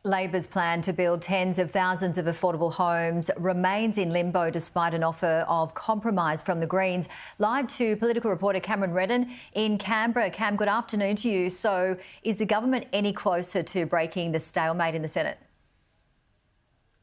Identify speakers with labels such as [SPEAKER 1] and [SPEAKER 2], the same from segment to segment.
[SPEAKER 1] Labor's plan to build tens of thousands of affordable homes remains in limbo despite an offer of compromise from the Greens. Live to political reporter Cameron Redden in Canberra. Cam, good afternoon to you. So is the government any closer to breaking the stalemate in the Senate?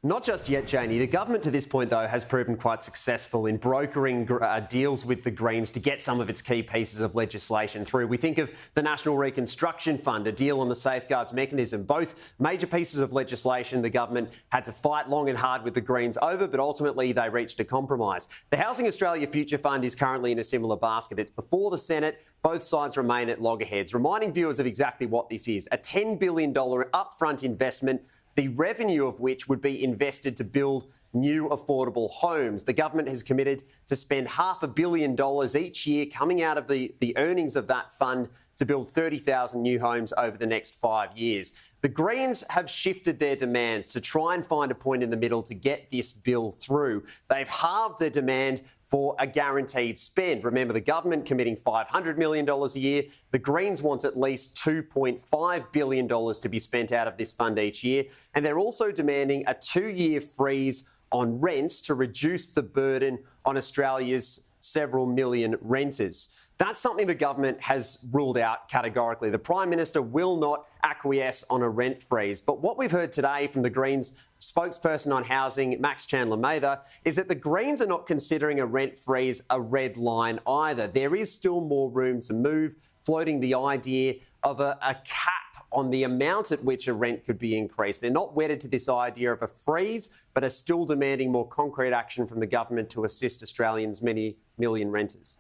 [SPEAKER 2] Not just yet, Janie. The government to this point, though, has proven quite successful in brokering deals with the Greens to get some of its key pieces of legislation through. We think of the National Reconstruction Fund, a deal on the safeguards mechanism. Both major pieces of legislation the government had to fight long and hard with the Greens over, but ultimately they reached a compromise. The Housing Australia Future Fund is currently in a similar basket. It's before the Senate. Both sides remain at loggerheads, reminding viewers of exactly what this is: a $10 billion upfront investment, the revenue of which would be invested to build new affordable homes. The government has committed to spend $500 million each year coming out of the earnings of that fund to build 30,000 new homes over the next 5 years. The Greens have shifted their demands to try and find a point in the middle to get this bill through. They've halved their demand for a guaranteed spend. Remember, the government committing $500 million a year. The Greens want at least $2.5 billion to be spent out of this fund each year. And they're also demanding a 2-year freeze on rents to reduce the burden on Australia's several million renters. That's something the government has ruled out categorically. The Prime Minister will not acquiesce on a rent freeze. But what we've heard today from the Greens spokesperson on housing, Max Chandler-Mather, is that the Greens are not considering a rent freeze a red line either. There is still more room to move, floating the idea of a cap on the amount at which a rent could be increased. They're not wedded to this idea of a freeze, but are still demanding more concrete action from the government to assist Australians' many million renters.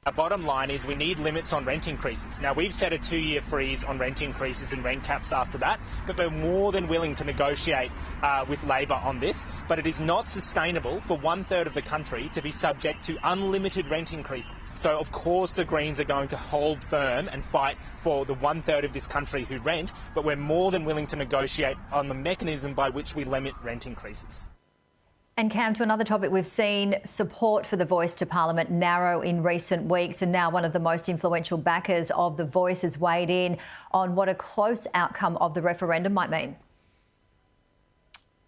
[SPEAKER 3] Our bottom line is we need limits on rent increases. Now, we've set a 2-year freeze on rent increases and rent caps after that, but we're more than willing to negotiate with Labor on this. But it is not sustainable for 1/3 of the country to be subject to unlimited rent increases. So, of course, the Greens are going to hold firm and fight for the 1/3 of this country who rent, but we're more than willing to negotiate on the mechanism by which we limit rent increases.
[SPEAKER 1] And Cam, to another topic, we've seen support for the Voice to Parliament narrow in recent weeks, and now one of the most influential backers of the Voice has weighed in on what a close outcome of the referendum might mean.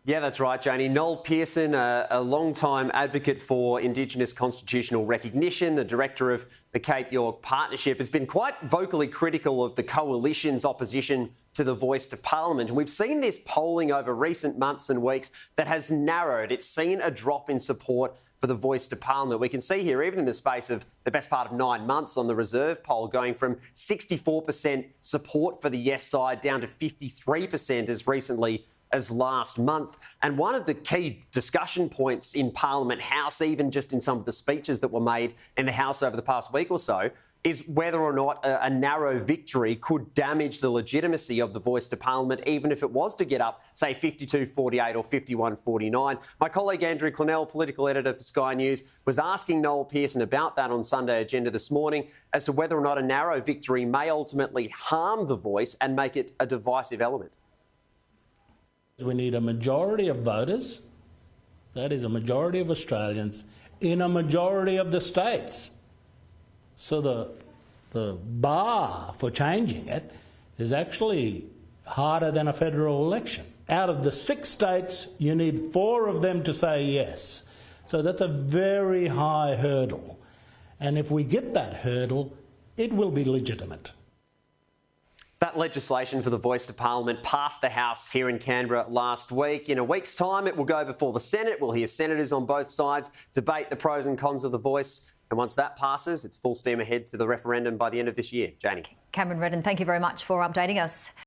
[SPEAKER 2] Yeah, that's right, Janie. Noel Pearson, a long-time advocate for Indigenous constitutional recognition, the director of the Cape York Partnership, has been quite vocally critical of the coalition's opposition to the Voice to Parliament. And we've seen this polling over recent months and weeks that has narrowed. It's seen a drop in support for the Voice to Parliament. We can see here, even in the space of the best part of 9 months on the Reserve poll, going from 64% support for the yes side down to 53% as recently as last month. And one of the key discussion points in Parliament House, even just in some of the speeches that were made in the House over the past week or so, is whether or not a narrow victory could damage the legitimacy of the Voice to Parliament, even if it was to get up, say, 52-48 or 51-49. My colleague Andrew Clennell, political editor for Sky News, was asking Noel Pearson about that on Sunday Agenda this morning as to whether or not a narrow victory may ultimately harm the Voice and make it a divisive element.
[SPEAKER 4] We need a majority of voters, that is a majority of Australians, in a majority of the states. So the bar for changing it is actually harder than a federal election. Out of the 6 states, you need 4 of them to say yes. So that's a very high hurdle. And if we get that hurdle, it will be legitimate.
[SPEAKER 2] That legislation for the Voice to Parliament passed the House here in Canberra last week. In a week's time, it will go before the Senate. We'll hear senators on both sides debate the pros and cons of the Voice. And once that passes, it's full steam ahead to the referendum by the end of this year. Janie.
[SPEAKER 1] Cameron Redden, thank you very much for updating us.